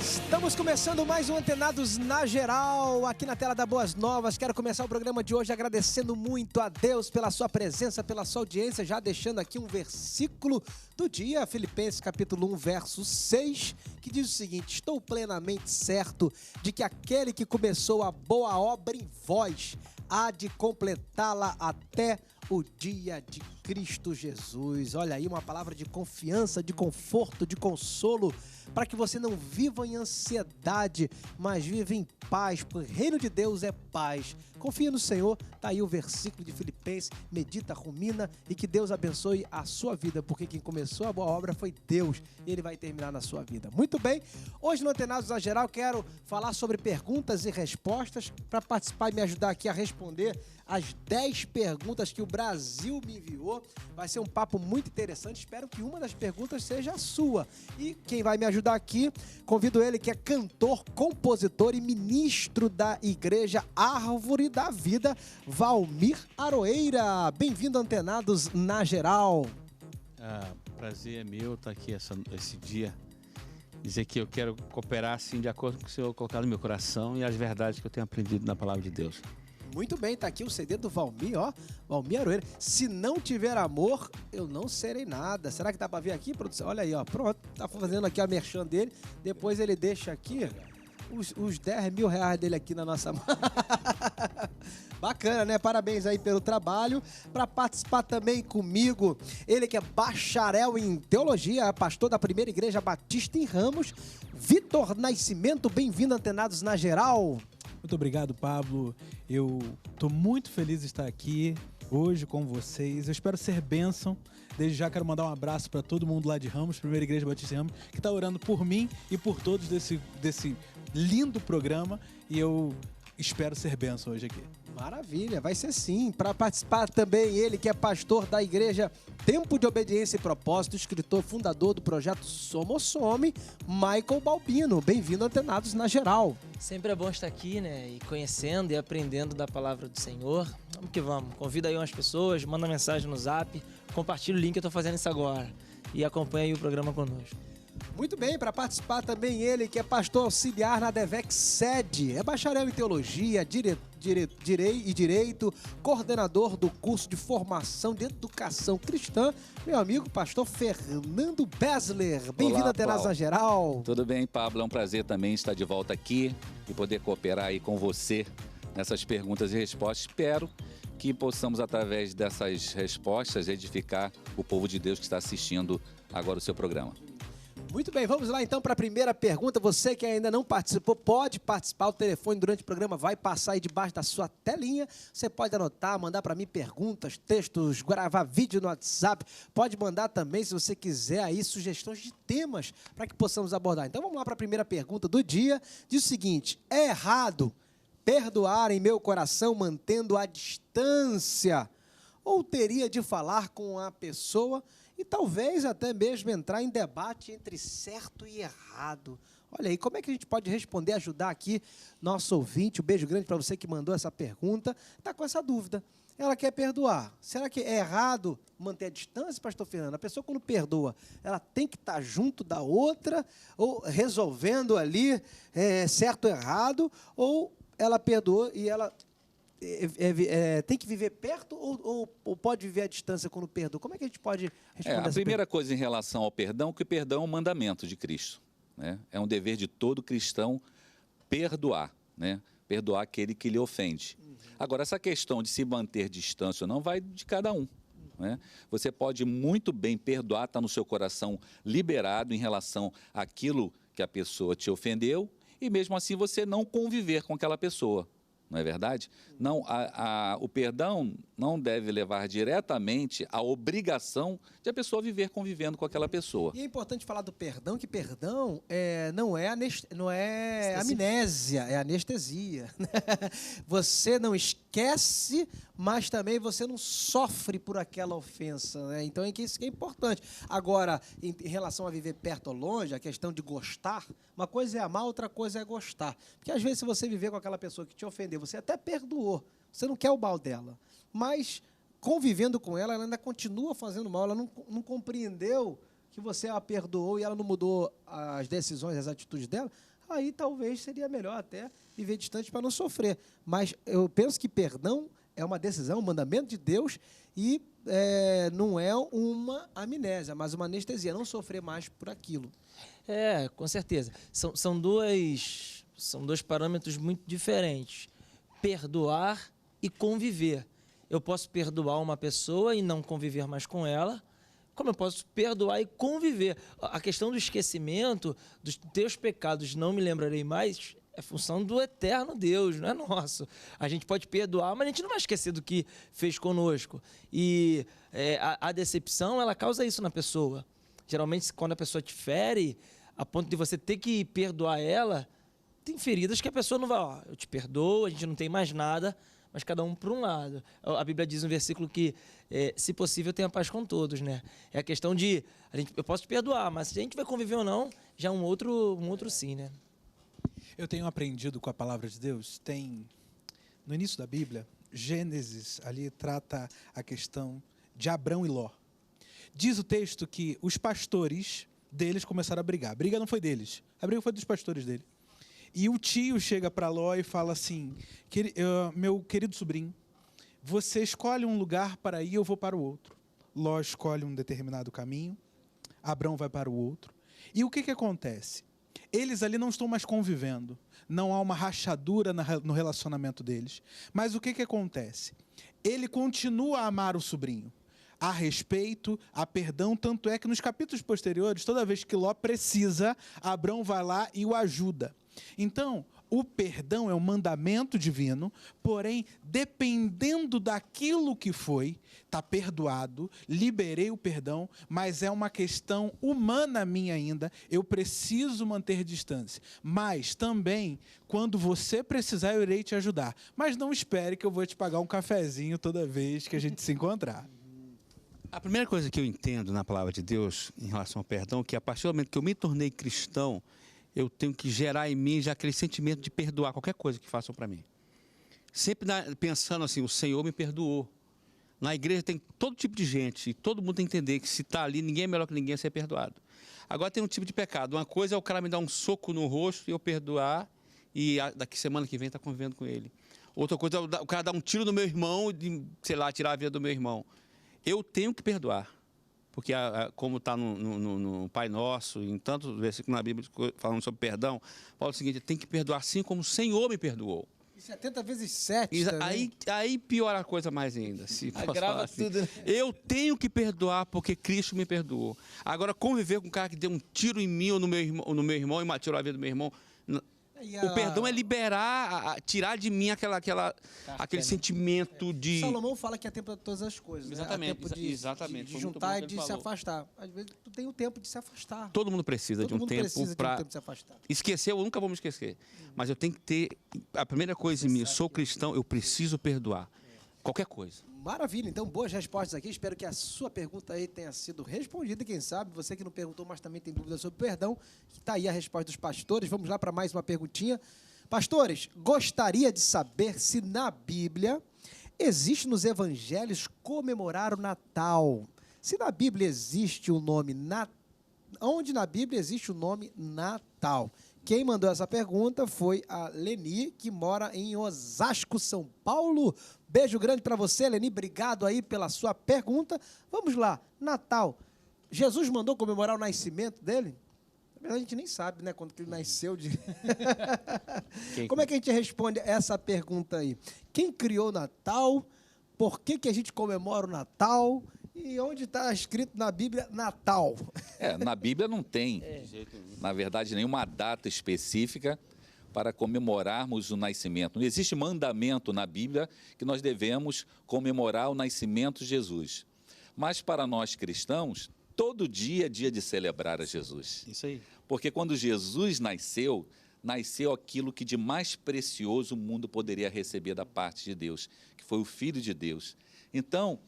Estamos começando mais um Antenados na Geral, aqui na tela da Boas Novas. Quero começar o programa de hoje agradecendo muito a Deus pela sua presença, pela sua audiência, já deixando aqui um versículo do dia, Filipenses capítulo 1, verso 6, que diz o seguinte: estou plenamente certo de que aquele que começou a boa obra em vós há de completá-la até o dia de Cristo Jesus. Olha aí, uma palavra de confiança, de conforto, de consolo, para que você não viva em ansiedade, mas viva em paz, porque o reino de Deus é paz. Confia no Senhor, tá aí o versículo de Filipenses, medita, rumina, e que Deus abençoe a sua vida, porque quem começou a boa obra foi Deus, e Ele vai terminar na sua vida. Muito bem, hoje no Antenados na Geral quero falar sobre perguntas e respostas. Para participar e me ajudar aqui a responder as 10 perguntas que o Brasil me enviou. Vai ser um papo muito interessante, espero que uma das perguntas seja a sua. E quem vai me ajudar aqui, convido ele, que é cantor, compositor e ministro da Igreja Árvore da Vida, Valmir Aroeira. Bem-vindo, Antenados na Geral. Prazer é meu estar aqui esse dia. Dizer que eu quero cooperar assim, de acordo com o Senhor colocar no meu coração e as verdades que eu tenho aprendido na Palavra de Deus. Muito bem, tá aqui o CD do Valmir, ó, Valmir Aroeira. Se não tiver amor, eu não serei nada. Será que dá pra ver aqui, produção? Olha aí, ó, pronto, tá fazendo aqui a merchan dele. Depois ele deixa aqui os 10 mil reais dele aqui na nossa mão. Bacana, né? Parabéns aí pelo trabalho. Para participar também comigo, ele que é bacharel em teologia, pastor da Primeira Igreja Batista em Ramos, Vitor Nascimento. Bem-vindo, Antenados na Geral. Muito obrigado, Pablo. Eu estou muito feliz de estar aqui hoje com vocês. Eu espero ser bênção. Desde já quero mandar um abraço para todo mundo lá de Ramos, Primeira Igreja Batista em Ramos, que está orando por mim e por todos desse lindo programa. E eu espero ser bênção hoje aqui. Maravilha, vai ser sim. Para participar também ele, que é pastor da Igreja Tempo de Obediência e Propósito, escritor, fundador do projeto Some, Michael Balbino. Bem-vindo, Antenados na Geral. Sempre é bom estar aqui, né, e conhecendo e aprendendo da palavra do Senhor. Vamos que vamos. Convida aí umas pessoas, manda mensagem no Zap, compartilha o link, eu estou fazendo isso agora. E acompanha aí o programa conosco. Muito bem, para participar também ele, que é pastor auxiliar na Devex Sede, é bacharel em teologia, direito, coordenador do curso de formação de educação cristã, meu amigo pastor Fernando Besler. Bem-vindo a Antenados na Geral. Tudo bem, Pablo? É um prazer também estar de volta aqui e poder cooperar aí com você nessas perguntas e respostas. Espero que possamos, através dessas respostas, edificar o povo de Deus que está assistindo agora o seu programa. Muito bem, vamos lá então para a primeira pergunta. Você que ainda não participou, pode participar. O telefone durante o programa vai passar aí debaixo da sua telinha. Você pode anotar, mandar para mim perguntas, textos, gravar vídeo no WhatsApp. Pode mandar também, se você quiser, aí sugestões de temas para que possamos abordar. Então vamos lá para a primeira pergunta do dia. Diz o seguinte: é errado perdoar em meu coração mantendo a distância? Ou teria de falar com a pessoa e talvez até mesmo entrar em debate entre certo e errado? Olha aí, como é que a gente pode responder, ajudar aqui nosso ouvinte? Um beijo grande para você que mandou essa pergunta. Está com essa dúvida. Ela quer perdoar. Será que é errado manter a distância, pastor Fernando? A pessoa, quando perdoa, ela tem que estar junto da outra, ou resolvendo ali certo ou errado, ou ela perdoa e ela tem que viver perto ou pode viver à distância quando perdoa? Como é que a gente pode responder A primeira coisa em relação ao perdão, que o perdão é um mandamento de Cristo, né? É um dever de todo cristão perdoar, né? Perdoar aquele que lhe ofende. Agora, essa questão de se manter distância ou não vai de cada um, né? Você pode muito bem perdoar, está no seu coração liberado em relação àquilo que a pessoa te ofendeu, e mesmo assim você não conviver com aquela pessoa. não é verdade? Não, o perdão não deve levar diretamente à obrigação de a pessoa viver convivendo com aquela pessoa. E é importante falar do perdão, que perdão não é amnésia, é anestesia. Você não esquece, mas também você não sofre por aquela ofensa, né? Então isso que é importante. Agora, em relação a viver perto ou longe, a questão de gostar, uma coisa é amar, outra coisa é gostar. Porque às vezes se você viver com aquela pessoa que te ofendeu, você até perdoou, você não quer o mal dela, mas convivendo com ela, ela ainda continua fazendo mal, ela não compreendeu que você a perdoou e ela não mudou as decisões, as atitudes dela, aí talvez seria melhor até viver distante para não sofrer. Mas eu penso que perdão é uma decisão, um mandamento de Deus e não é uma amnésia, mas uma anestesia, não sofrer mais por aquilo. Com certeza. São dois parâmetros muito diferentes. Perdoar e conviver. Eu posso perdoar uma pessoa e não conviver mais com ela, como eu posso perdoar e conviver. A questão do esquecimento, dos teus pecados não me lembrarei mais, é função do eterno Deus, não é nosso. A gente pode perdoar, mas a gente não vai esquecer do que fez conosco. E a decepção, ela causa isso na pessoa. Geralmente, quando a pessoa te fere, a ponto de você ter que perdoar ela, tem feridas que a pessoa não vai, eu te perdoo, a gente não tem mais nada, mas cada um por um lado. A Bíblia diz no versículo que, se possível, tenha paz com todos, né? É a questão de, eu posso te perdoar, mas se a gente vai conviver ou não, já é um outro sim, né? Eu tenho aprendido com a palavra de Deus, no início da Bíblia, Gênesis ali trata a questão de Abrão e Ló. Diz o texto que os pastores deles começaram a brigar. A briga não foi deles, a briga foi dos pastores dele. E o tio chega para Ló e fala assim, meu querido sobrinho, você escolhe um lugar para ir, eu vou para o outro. Ló escolhe um determinado caminho, Abrão vai para o outro. E o que acontece? Eles ali não estão mais convivendo, não há uma rachadura no relacionamento deles. Mas o que acontece? Ele continua a amar o sobrinho. Há respeito, há perdão, tanto é que nos capítulos posteriores, toda vez que Ló precisa, Abrão vai lá e o ajuda. Então, o perdão é um mandamento divino, porém, dependendo daquilo que foi, está perdoado, liberei o perdão, mas é uma questão humana minha ainda, eu preciso manter distância. Mas também, quando você precisar, eu irei te ajudar. Mas não espere que eu vou te pagar um cafezinho toda vez que a gente se encontrar. A primeira coisa que eu entendo na palavra de Deus em relação ao perdão é que a partir do momento que eu me tornei cristão, eu tenho que gerar em mim já aquele sentimento de perdoar qualquer coisa que façam para mim. Sempre pensando assim, o Senhor me perdoou. Na igreja tem todo tipo de gente e todo mundo tem que entender que se está ali, ninguém é melhor que ninguém a ser perdoado. Agora tem um tipo de pecado. Uma coisa é o cara me dar um soco no rosto e eu perdoar e daqui semana que vem está convivendo com ele. Outra coisa é o cara dar um tiro no meu irmão e, sei lá, tirar a vida do meu irmão. Eu tenho que perdoar. Porque, como está no Pai Nosso, em tantos versículos na Bíblia falando sobre perdão, fala o seguinte, tem que perdoar assim como o Senhor me perdoou. E 70 vezes 7 aí piora a coisa mais ainda. Se agrava assim. tudo, né? Eu tenho que perdoar porque Cristo me perdoou. Agora, conviver com um cara que deu um tiro em mim ou no meu irmão e tirou a vida do meu irmão... O perdão é liberar, tirar de mim aquele sentimento de... Salomão fala que há tempo para todas as coisas. Exatamente, né? Há tempo exatamente. De juntar e de se afastar. Às vezes tu tem o tempo de se afastar. Todo mundo precisa de um tempo para... se afastar. Esquecer, eu nunca vou me esquecer. Mas eu tenho que ter... A primeira coisa em mim, eu sou cristão, eu preciso perdoar. Qualquer coisa. Maravilha, então boas respostas aqui. Espero que a sua pergunta aí tenha sido respondida. E quem sabe, você que não perguntou, mas também tem dúvida sobre perdão, está aí a resposta dos pastores. Vamos lá para mais uma perguntinha. Pastores, gostaria de saber se na Bíblia existe nos evangelhos comemorar o Natal. Se na Bíblia existe o nome onde na Bíblia existe o nome Natal? Quem mandou essa pergunta foi a Leni, que mora em Osasco, São Paulo. Beijo grande para você, Leni. Obrigado aí pela sua pergunta. Vamos lá, Natal. Jesus mandou comemorar o nascimento dele? Na verdade, a gente nem sabe, né, quando que ele nasceu. Como é que a gente responde essa pergunta aí? Quem criou o Natal? Por que a gente comemora o Natal? E onde está escrito na Bíblia Natal? Na Bíblia não tem, na verdade, nenhuma data específica para comemorarmos o nascimento. Não existe mandamento na Bíblia que nós devemos comemorar o nascimento de Jesus. Mas para nós cristãos, todo dia é dia de celebrar a Jesus. Isso aí. Porque quando Jesus nasceu, nasceu aquilo que de mais precioso o mundo poderia receber da parte de Deus, que foi o Filho de Deus. Então,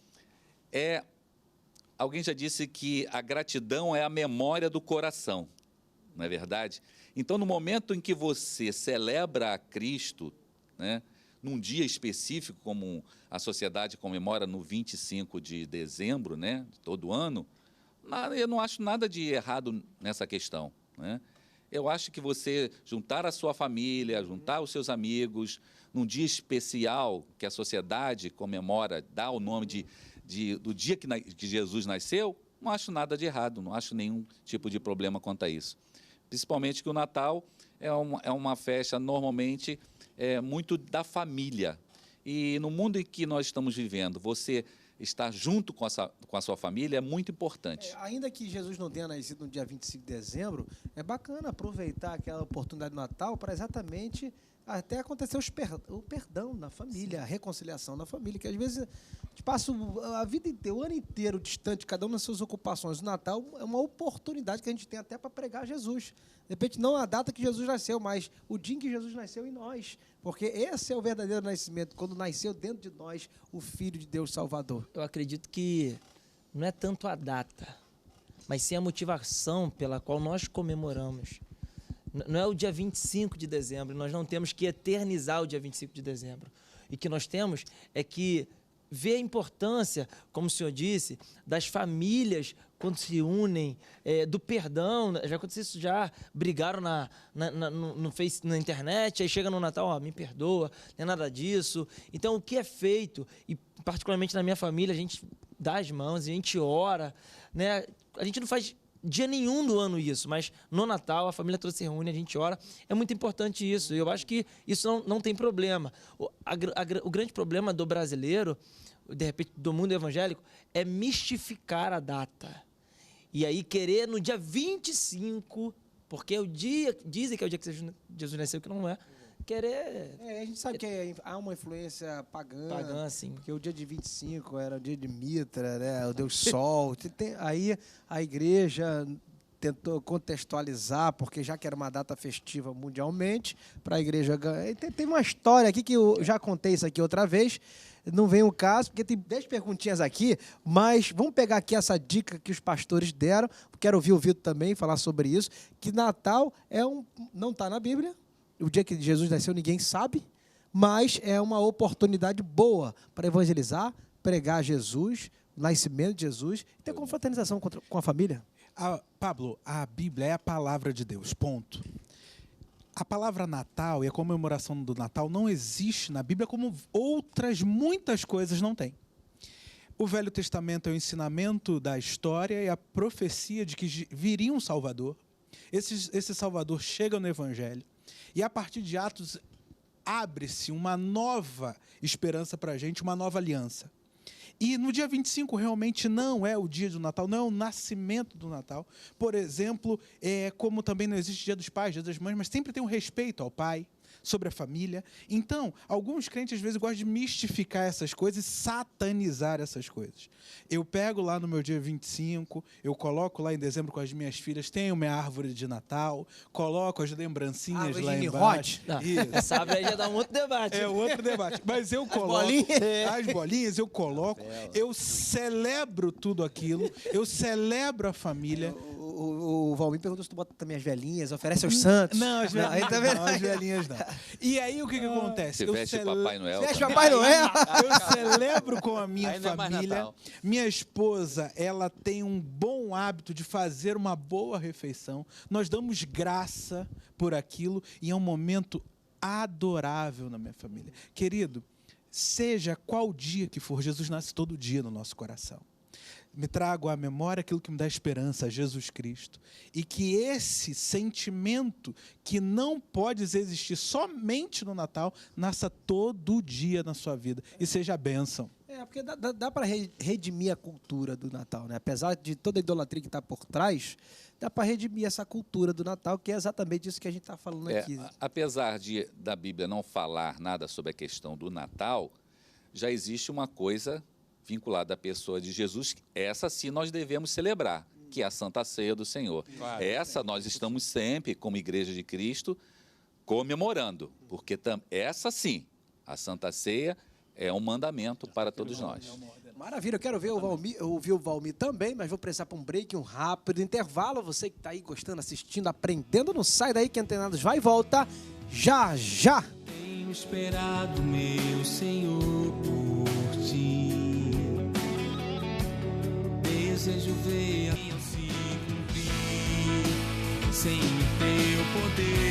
alguém já disse que a gratidão é a memória do coração, não é verdade? Então, no momento em que você celebra a Cristo, né, num dia específico, como a sociedade comemora no 25 de dezembro, né, todo ano, eu não acho nada de errado nessa questão, né? Eu acho que você juntar a sua família, juntar os seus amigos, num dia especial que a sociedade comemora, dá o nome do dia que Jesus nasceu, não acho nada de errado, não acho nenhum tipo de problema quanto a isso. Principalmente que o Natal é uma festa, normalmente, muito da família. E no mundo em que nós estamos vivendo, você estar junto com a sua família é muito importante. Ainda que Jesus não tenha nascido no dia 25 de dezembro, é bacana aproveitar aquela oportunidade do Natal para exatamente até acontecer o perdão na família, a reconciliação na família, que às vezes a gente passa a vida inteira, o ano inteiro distante, cada um nas suas ocupações. O Natal é uma oportunidade que a gente tem até para pregar Jesus. De repente, não a data que Jesus nasceu, mas o dia em que Jesus nasceu em nós. Porque esse é o verdadeiro nascimento, quando nasceu dentro de nós o Filho de Deus Salvador. Eu acredito que não é tanto a data, mas sim a motivação pela qual nós comemoramos. Não é o dia 25 de dezembro, nós não temos que eternizar o dia 25 de dezembro. E que nós temos é que ver a importância, como o senhor disse, das famílias quando se unem, do perdão. Já aconteceu isso, já brigaram no Face, na internet, aí chega no Natal, me perdoa, não é nada disso. Então, o que é feito, e particularmente na minha família, a gente dá as mãos, a gente ora, né? A gente não faz dia nenhum do ano isso, mas no Natal a família toda se reúne, a gente ora. É muito importante isso. Eu acho que isso não tem problema. O grande problema do brasileiro, de repente do mundo evangélico, é mistificar a data. E aí querer no dia 25, porque é o dia, dizem que é o dia que Jesus nasceu, que não é. Querer... a gente sabe que há uma influência pagã. Pagã, sim. Porque o dia de 25 era o dia de Mitra, né? O Deus Sol. Aí a igreja tentou contextualizar, porque já que era uma data festiva mundialmente, para a igreja ganhar. Tem uma história aqui que eu já contei isso aqui outra vez. Não vem o caso, porque tem 10 perguntinhas aqui, mas vamos pegar aqui essa dica que os pastores deram. Quero ouvir o Vitor também falar sobre isso, que Natal não está na Bíblia. O dia que Jesus nasceu ninguém sabe, mas é uma oportunidade boa para evangelizar, pregar Jesus, o nascimento de Jesus e ter confraternização com a família. Pablo, a Bíblia é a palavra de Deus, ponto. A palavra Natal e a comemoração do Natal não existe na Bíblia, como outras muitas coisas não tem. O Velho Testamento é o ensinamento da história e a profecia de que viria um Salvador. Esse Salvador chega no Evangelho. E a partir de Atos, abre-se uma nova esperança para a gente, uma nova aliança. E no dia 25 realmente não é o dia do Natal, não é o nascimento do Natal. Por exemplo, como também não existe dia dos pais, dia das mães, mas sempre tem um respeito ao pai, sobre a família. Então, alguns crentes às vezes gostam de mistificar essas coisas e satanizar essas coisas. Eu pego lá no meu dia 25, eu coloco lá em dezembro com as minhas filhas, tenho minha árvore de Natal, coloco as lembrancinhas lá embaixo. Essa árvore aí já dá um outro debate. É outro debate. Mas eu coloco as bolinhas, eu coloco, eu celebro tudo aquilo, eu celebro a família. O Valmir perguntou se tu bota também as velhinhas, oferece aos santos. Não, as velhinhas, não, as velhinhas não. E aí o que acontece? Você veste Papai Noel. Veste Papai Noel. Eu celebro com a minha Ainda família. Minha esposa, ela tem um bom hábito de fazer uma boa refeição. Nós damos graça por aquilo e é um momento adorável na minha família. Querido, seja qual dia que for, Jesus nasce todo dia no nosso coração. Me trago à memória aquilo que me dá esperança, Jesus Cristo. E que esse sentimento que não pode existir somente no Natal, nasça todo dia na sua vida e seja a bênção. Porque dá para redimir a cultura do Natal, né? Apesar de toda a idolatria que está por trás, dá para redimir essa cultura do Natal, que é exatamente isso que a gente está falando aqui. Apesar da Bíblia não falar nada sobre a questão do Natal, já existe uma coisa vinculada à pessoa de Jesus, essa sim nós devemos celebrar, que é a Santa Ceia do Senhor. Claro, essa nós estamos sempre, como Igreja de Cristo, comemorando, porque essa sim, a Santa Ceia é um mandamento para todos nós. Maravilha, eu quero ver ouvir o Valmir também, mas vou precisar para um break, um rápido intervalo. Você que está aí gostando, assistindo, aprendendo, não sai daí que Antenados vai e volta já, já. Tenho esperado, meu Senhor, por ti. Desejo ver a minha se cumprir, sem o teu poder.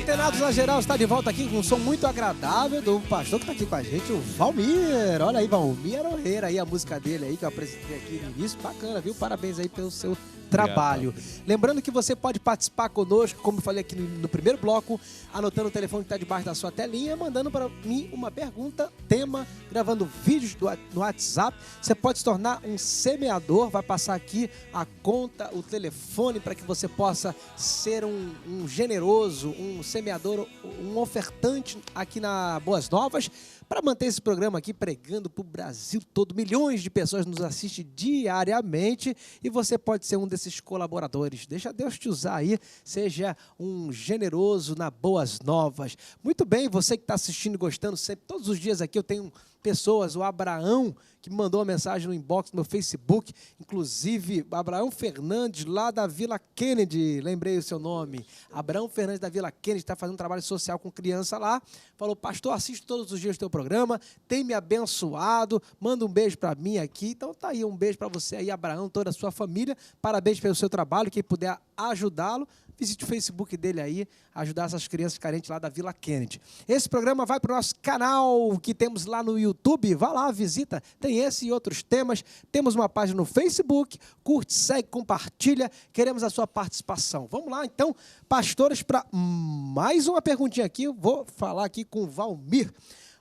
Antenados na Geral está de volta aqui com um som muito agradável do pastor que está aqui com a gente, o Valmir. Olha aí, Valmir Aroeira, aí a música dele aí que eu apresentei aqui no início. Bacana, viu? Parabéns aí pelo seu trabalho. Lembrando que você pode participar conosco, como eu falei aqui no primeiro bloco, anotando o telefone que está debaixo da sua telinha, mandando para mim uma pergunta, tema, gravando vídeos no WhatsApp. Você pode se tornar um semeador, vai passar aqui a conta, o telefone, para que você possa ser um generoso, um semeador, um ofertante aqui na Boas Novas, para manter esse programa aqui pregando para o Brasil todo. Milhões de pessoas nos assistem diariamente e você pode ser um desses colaboradores. Deixa Deus te usar aí, seja um generoso na Boas Novas. Muito bem, você que está assistindo e gostando sempre, todos os dias aqui eu tenho pessoas, o Abraão, que me mandou uma mensagem no inbox do meu Facebook, inclusive Abraão Fernandes, lá da Vila Kennedy, lembrei o seu nome, Abraão Fernandes da Vila Kennedy, está fazendo um trabalho social com criança lá, falou, pastor, assisto todos os dias o teu programa, tem me abençoado, manda um beijo para mim aqui, então tá aí, um beijo para você aí, Abraão, toda a sua família, parabéns pelo seu trabalho, quem puder ajudá-lo, visite o Facebook dele aí, ajudar essas crianças carentes lá da Vila Kennedy. Esse programa vai para o nosso canal que temos lá no YouTube. Vá lá, visita. Tem esse e outros temas. Temos uma página no Facebook. Curte, segue, compartilha. Queremos a sua participação. Vamos lá, então, pastores, para mais uma perguntinha aqui. Eu vou falar aqui com o Valmir.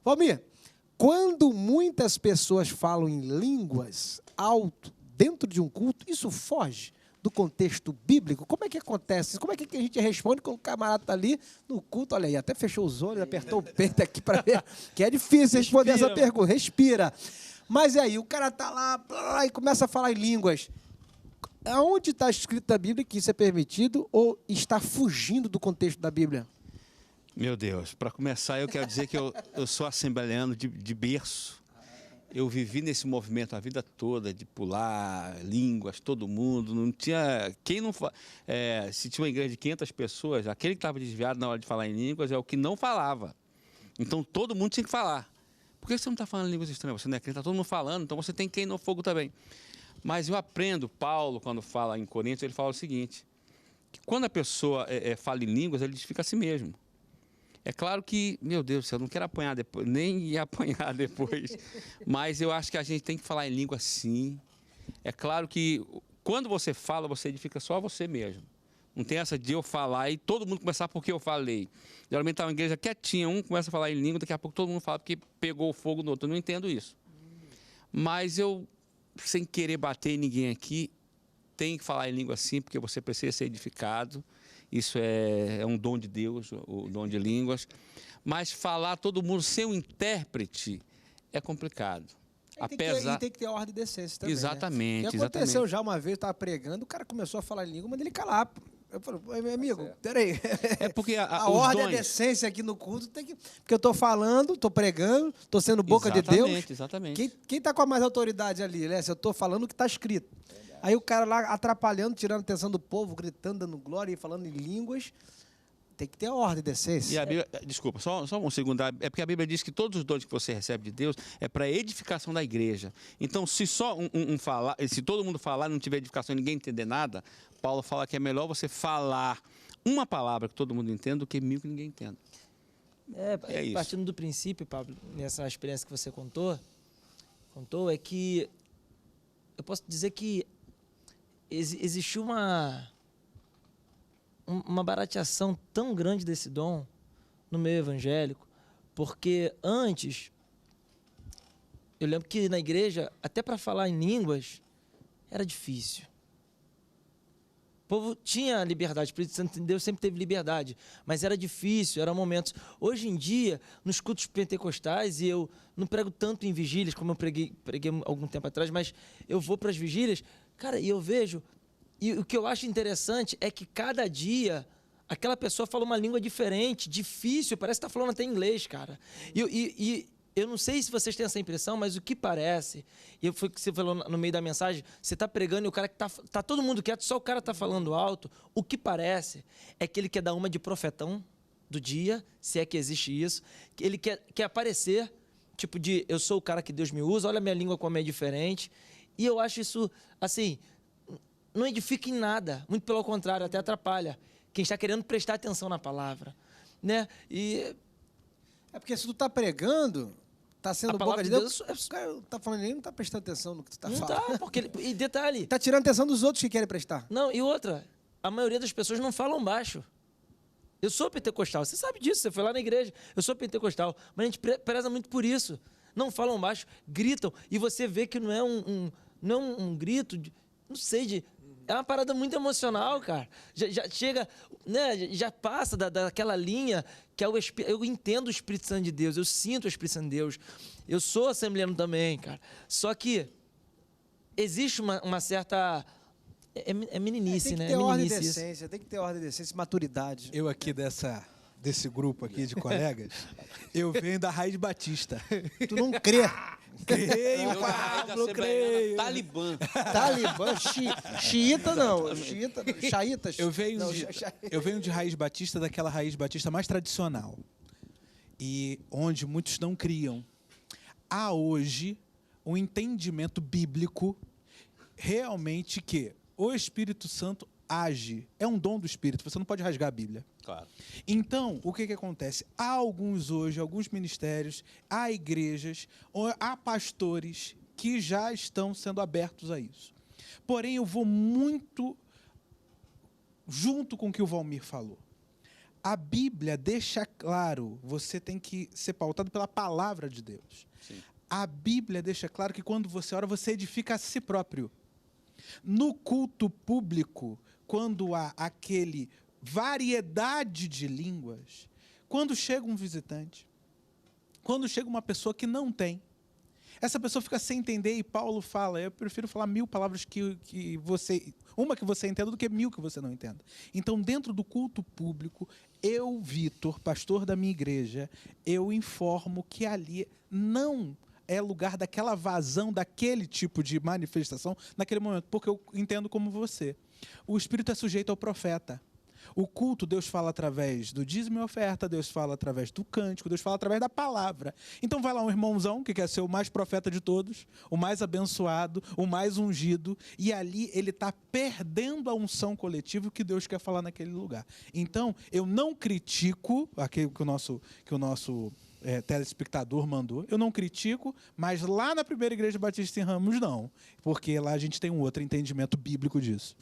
Valmir, quando muitas pessoas falam em línguas alto dentro de um culto, isso foge do contexto bíblico? Como é que acontece? Como é que a gente responde quando o camarada está ali no culto? Olha aí, até fechou os olhos, apertou o peito aqui para ver, que é difícil responder essa pergunta. Respira. Mas e aí, o cara está lá e começa a falar em línguas. Aonde está escrito na Bíblia que isso é permitido ou está fugindo do contexto da Bíblia? Meu Deus, para começar, eu quero dizer que eu sou assembleano de berço. Eu vivi nesse movimento a vida toda, de pular línguas, todo mundo. Não tinha. Quem não. Se tinha uma igreja de 500 pessoas, aquele que estava desviado na hora de falar em línguas é o que não falava. Então todo mundo tinha que falar. Por que você não está falando línguas estranhas? Você não é crente, está todo mundo falando, então você tem que ir no fogo também. Mas eu aprendo, Paulo, quando fala em Coríntios, ele fala o seguinte: que quando a pessoa fala em línguas, ele edifica a si mesmo. É claro que, meu Deus do céu, eu não quero apanhar depois, nem ir apanhar depois, mas eu acho que a gente tem que falar em língua sim. É claro que quando você fala, você edifica só você mesmo. Não tem essa de eu falar e todo mundo começar porque eu falei. Geralmente está uma igreja quietinha, um começa a falar em língua, daqui a pouco todo mundo fala porque pegou o fogo no outro. Eu não entendo isso. Mas eu, sem querer bater em ninguém aqui, tenho que falar em língua sim, porque você precisa ser edificado. Isso é um dom de Deus, o dom de línguas. Mas falar todo mundo sem um intérprete é complicado. Tem que ter ordem e decência também. Exatamente. Né? O que aconteceu já uma vez, eu estava pregando, o cara começou a falar em língua, mas ele calar. Eu falei, meu amigo, peraí. É porque a ordem e a decência aqui no culto tem que. Porque eu estou falando, estou pregando, estou sendo boca de Deus. Exatamente. Quem está com a mais autoridade ali, né? Se eu estou falando o que está escrito. Aí o cara lá atrapalhando, tirando a atenção do povo, gritando, dando glória e falando em línguas. Tem que ter a ordem, decência. E a Bíblia, desculpa, só um segundo. É porque a Bíblia diz que todos os dons que você recebe de Deus é para a edificação da igreja. Então, se só falar, se todo mundo falar e não tiver edificação e ninguém entender nada, Paulo fala que é melhor você falar uma palavra que todo mundo entenda do que 1000 que ninguém entenda. É isso. Partindo do princípio, Pablo, nessa experiência que você contou, é que eu posso dizer que existiu uma barateação tão grande desse dom no meio evangélico, porque antes eu lembro que na igreja, até para falar em línguas, era difícil. O povo tinha liberdade, o Espírito Santo de Deus sempre teve liberdade, mas era difícil, eram momentos. Hoje em dia, nos cultos pentecostais, e eu não prego tanto em vigílias, como eu preguei algum tempo atrás, mas eu vou para as vigílias, cara, e eu vejo, e o que eu acho interessante é que cada dia aquela pessoa fala uma língua diferente, difícil, parece que está falando até inglês, cara. E eu não sei se vocês têm essa impressão, mas o que parece, e foi o que você falou no meio da mensagem, você está pregando e o cara que tá todo mundo quieto, só o cara está falando alto, o que parece é que ele quer dar uma de profetão do dia, se é que existe isso, que ele quer aparecer, tipo de, eu sou o cara que Deus me usa, olha a minha língua como é diferente, e eu acho isso, assim, não edifica em nada, muito pelo contrário, até atrapalha quem está querendo prestar atenção na palavra, né? E É porque se tu tá pregando, tá sendo A boca palavra de de Deus, o cara não tá falando nem, não tá prestando atenção no que tu tá não falando. tá, porque e detalhe, Tá tirando atenção dos outros que querem prestar. não, e outra, a maioria das pessoas não falam baixo. Eu sou pentecostal, você sabe disso, você foi lá na igreja, eu sou pentecostal, mas a gente preza muito por isso. Não falam baixo, gritam, e você vê que não é um grito, não sei, é uma parada muito emocional, cara. Já chega, né, já passa daquela linha que é eu entendo o Espírito Santo de Deus, eu sinto o Espírito Santo de Deus, eu sou assembleano também, cara. Só que existe uma certa... É meninice, Tem que né? ter É ordem e meninice isso. decência, tem que ter ordem e decência, maturidade. Eu aqui desse grupo aqui de colegas, eu venho da Raiz Batista. Tu não crê. Creio, Eu da Pablo, Assembleia creio. Talibã. Talibã, xiita não, xaitas. Eu venho, Não, de, eu venho de Raiz Batista, daquela Raiz Batista mais tradicional. E onde muitos não criam. Há hoje um entendimento bíblico realmente que o Espírito Santo age. É um dom do Espírito, você não pode rasgar a Bíblia. Claro. Então, o que acontece? Há alguns ministérios, há igrejas, há pastores que já estão sendo abertos a isso. Porém, eu vou muito junto com o que o Valmir falou. A Bíblia deixa claro, você tem que ser pautado pela palavra de Deus. Sim. A Bíblia deixa claro que quando você ora, você edifica a si próprio. No culto público, quando há aquele variedade de línguas, quando chega um visitante, quando chega uma pessoa que não tem, essa pessoa fica sem entender e Paulo fala, eu prefiro falar 1000 palavras que você, uma que você entenda do que 1000 que você não entenda. Então, dentro do culto público, eu, Vitor, pastor da minha igreja, eu informo que ali não é lugar daquela vazão, daquele tipo de manifestação, naquele momento, porque eu entendo como você. O Espírito é sujeito ao profeta. O culto, Deus fala através do dízimo e oferta, Deus fala através do cântico, Deus fala através da palavra. Então vai lá um irmãozão que quer ser o mais profeta de todos, o mais abençoado, o mais ungido, e ali ele está perdendo a unção coletiva que Deus quer falar naquele lugar. Então, eu não critico aquilo que o nosso telespectador mandou, eu não critico, mas lá na primeira igreja batista em Ramos não, porque lá a gente tem um outro entendimento bíblico disso.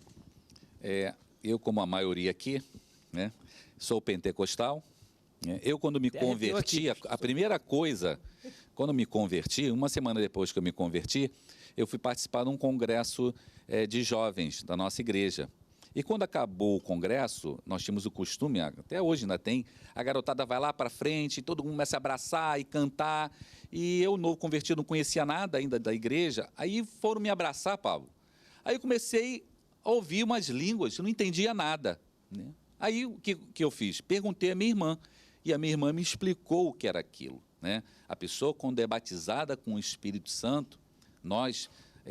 Eu, como a maioria aqui, né, sou pentecostal. Né, eu, quando me converti, a primeira coisa, quando me converti, uma semana depois que eu me converti, eu fui participar de um congresso de jovens da nossa igreja. E quando acabou o congresso, nós tínhamos o costume, até hoje ainda tem, a garotada vai lá para frente, todo mundo começa a abraçar e cantar. E eu, novo convertido, não conhecia nada ainda da igreja. Aí foram me abraçar, Pablo. Aí eu comecei a ouvir umas línguas, eu não entendia nada. Né? Aí o que eu fiz? Perguntei à minha irmã, e a minha irmã me explicou o que era aquilo. Né? A pessoa, quando é batizada com o Espírito Santo, nós,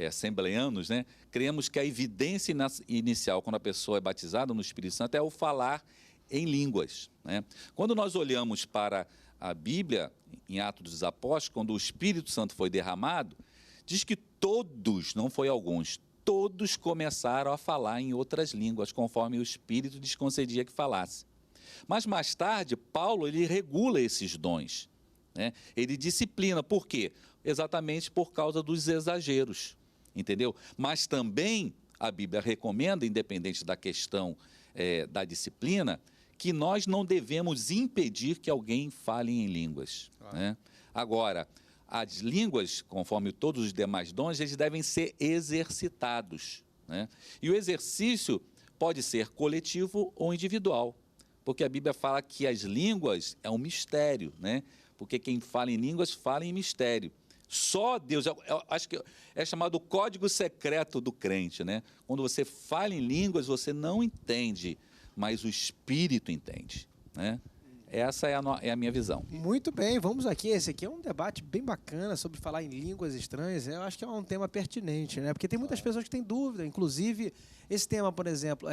assembleanos, né, cremos que a evidência inicial, quando a pessoa é batizada no Espírito Santo, é o falar em línguas. Né? Quando nós olhamos para a Bíblia, em Atos dos Apóstolos, quando o Espírito Santo foi derramado, diz que todos, não foi alguns, todos começaram a falar em outras línguas, conforme o Espírito lhes concedia que falasse. Mas mais tarde, Paulo ele regula esses dons. Né? Ele disciplina. Por quê? Exatamente por causa dos exageros. Entendeu? Mas também a Bíblia recomenda, independente da questão da disciplina, que nós não devemos impedir que alguém fale em línguas. Claro. Né? Agora, as línguas, conforme todos os demais dons, eles devem ser exercitados, né? E o exercício pode ser coletivo ou individual, porque a Bíblia fala que as línguas é um mistério, né? Porque quem fala em línguas fala em mistério. Só Deus, eu acho que é chamado o código secreto do crente, né? Quando você fala em línguas, você não entende, mas o Espírito entende, né? Essa é a minha visão. Muito bem, vamos aqui. Esse aqui é um debate bem bacana sobre falar em línguas estranhas. Eu acho que é um tema pertinente, né? Porque tem muitas pessoas que têm dúvida. Inclusive, esse tema, por exemplo,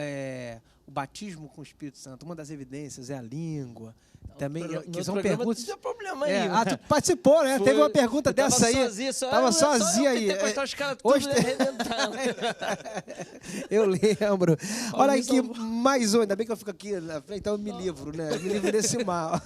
o batismo com o Espírito Santo. Uma das evidências é a língua. Também, que são perguntas. Não tem problema aí. Tu participou, né? Teve uma pergunta dessa aí. Tava sozinho aí. Os caras tudo arrebentando. Eu lembro. Olha isso aqui, mais um. Ainda bem que eu fico aqui na frente, então eu me livro, né? Me livro desse mal.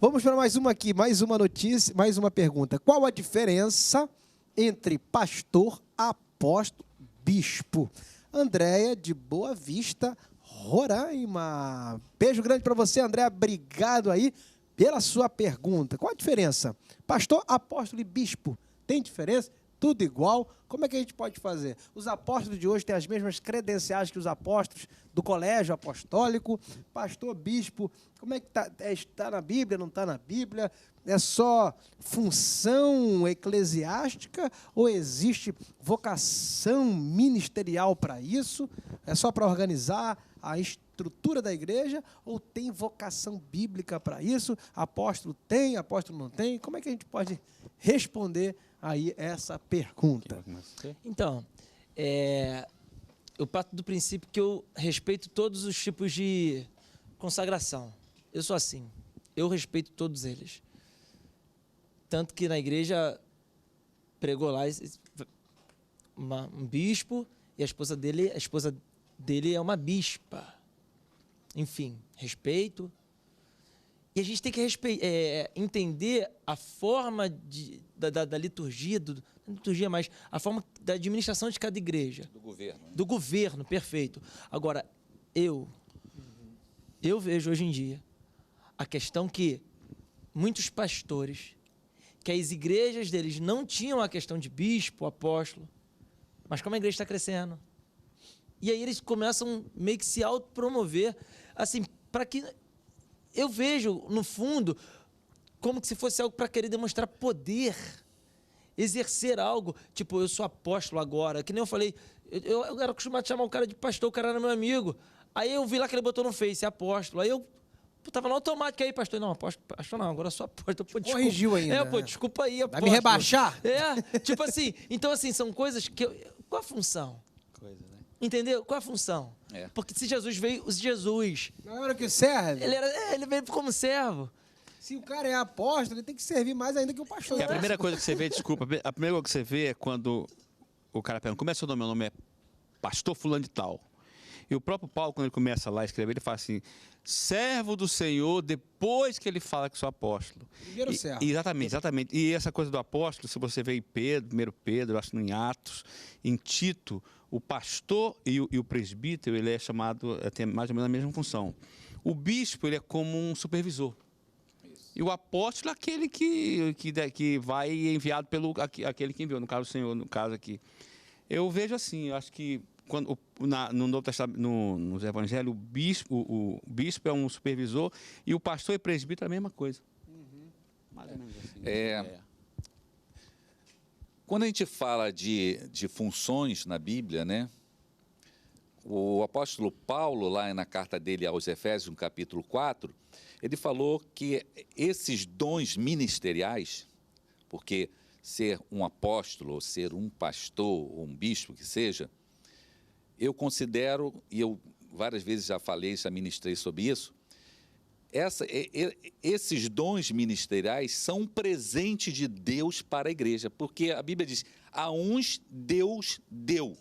Vamos para mais uma aqui, mais uma notícia, mais uma pergunta. Qual a diferença entre pastor, apóstolo, bispo? Andréia, de Boa Vista, Roraima. Beijo grande para você, André. Obrigado aí pela sua pergunta. Qual a diferença? Pastor, apóstolo e bispo. Tem diferença? Tudo igual? Como é que a gente pode fazer? Os apóstolos de hoje têm as mesmas credenciais que os apóstolos do colégio apostólico. Pastor, bispo, como é que está na Bíblia, não está na Bíblia? É só função eclesiástica ou existe vocação ministerial para isso? É só para organizar a estrutura da igreja ou tem vocação bíblica para isso? Apóstolo tem, apóstolo não tem? Como é que a gente pode responder aí essa pergunta? Então, eu parto do princípio que eu respeito todos os tipos de consagração. Eu sou assim, eu respeito todos eles. Tanto que na igreja pregou lá um bispo e a esposa dele é uma bispa. Enfim, respeito. E a gente tem que entender a forma da liturgia, mas a forma da administração de cada igreja. Do governo. Né? Do governo, perfeito. Agora, eu vejo hoje em dia a questão que muitos pastores, que as igrejas deles não tinham a questão de bispo, apóstolo, mas como a igreja está crescendo, e aí eles começam meio que se autopromover, assim, para que eu vejo, no fundo, como que se fosse algo para querer demonstrar poder, exercer algo, tipo, eu sou apóstolo agora, que nem eu falei, eu era acostumado a chamar o cara de pastor, o cara era meu amigo, aí eu vi lá que ele botou no Face, apóstolo, aí eu tava no automático aí, pastor, não, pastor não, agora eu sou apóstolo, pô, desculpa. Corrigiu ainda. Desculpa aí, apóstolo. Vai me rebaixar? Tipo assim, então assim, são coisas que, qual a função? Entendeu? Qual a função? Porque se Jesus veio, Jesus... Não era o que serve? Ele veio como servo. Se o cara é apóstolo, ele tem que servir mais ainda que o pastor. E a primeira coisa que você vê, desculpa, a primeira coisa que você vê é quando o cara pergunta, como é seu nome? Meu nome é pastor fulano de tal. E o próprio Paulo, quando ele começa lá a escrever, ele fala assim, servo do Senhor, depois que ele fala que sou apóstolo. Primeiro servo. Exatamente. E essa coisa do apóstolo, se você vê em Pedro, 1 Pedro, acho que em Atos, em Tito, o pastor e o presbítero, ele é chamado, tem mais ou menos a mesma função. O bispo, ele é como um supervisor. Isso. E o apóstolo é aquele que vai enviado pelo aquele que enviou, no caso o Senhor, no caso aqui. Eu vejo assim, eu acho que quando, no Novo Testamento, nos Evangelhos, o bispo é um supervisor e o pastor e presbítero é a mesma coisa. Mais ou menos assim. Quando a gente fala de funções na Bíblia, né? O apóstolo Paulo, lá na carta dele aos Efésios, no capítulo 4, ele falou que esses dons ministeriais, porque ser um apóstolo, ou ser um pastor, ou um bispo, que seja, eu considero, e eu várias vezes já falei, já ministrei sobre isso, esses dons ministeriais são um presente de Deus para a igreja, porque a Bíblia diz, a uns Deus deu.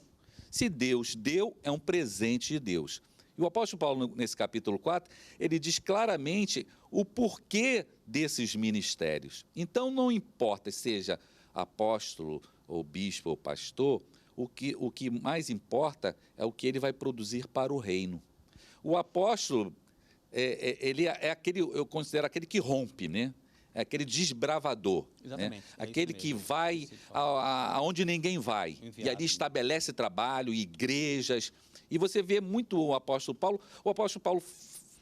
Se Deus deu, é um presente de Deus. E o apóstolo Paulo, nesse capítulo 4, ele diz claramente o porquê desses ministérios. Então, não importa seja apóstolo, ou bispo, ou pastor, o que mais importa é o que ele vai produzir para o reino. O apóstolo, ele é aquele, eu considero aquele que rompe, né? é aquele desbravador, Exatamente, né? é isso Aquele que mesmo. vai aonde ninguém vai, e ali estabelece trabalho, igrejas. E você vê muito o apóstolo Paulo. O apóstolo Paulo,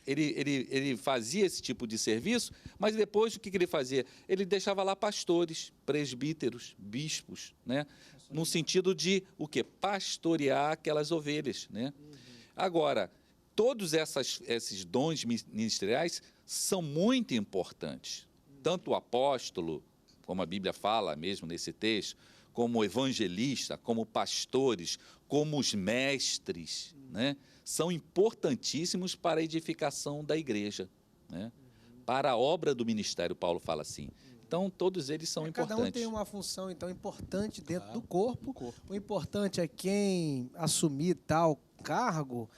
ele fazia esse tipo de serviço, mas depois o que ele fazia? Ele deixava lá pastores, presbíteros, bispos, né? No sentido de o quê? Pastorear aquelas ovelhas, né? Agora, todos esses dons ministeriais são muito importantes. Tanto o apóstolo, como a Bíblia fala mesmo nesse texto, como o evangelista, como pastores, como os mestres, né? São importantíssimos para a edificação da igreja, né? Para a obra do ministério, Paulo fala assim. Então, todos eles são importantes. Cada um tem uma função, então, importante dentro do corpo. O importante é quem assumir tal cargo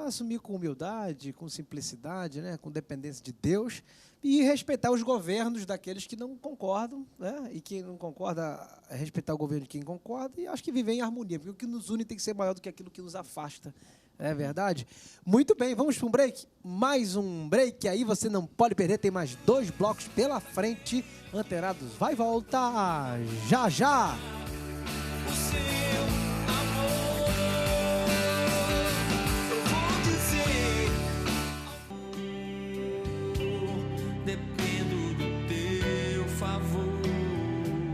assumir com humildade, com simplicidade, né? Com dependência de Deus e respeitar os governos daqueles que não concordam, né? E quem não concorda, respeitar o governo de quem concorda e acho que viver em harmonia, porque o que nos une tem que ser maior do que aquilo que nos afasta. É verdade? Muito bem, vamos para um break. Mais um break, aí você não pode perder, tem mais 2 blocos pela frente. Antenados vai e volta já já. Dependo do teu favor.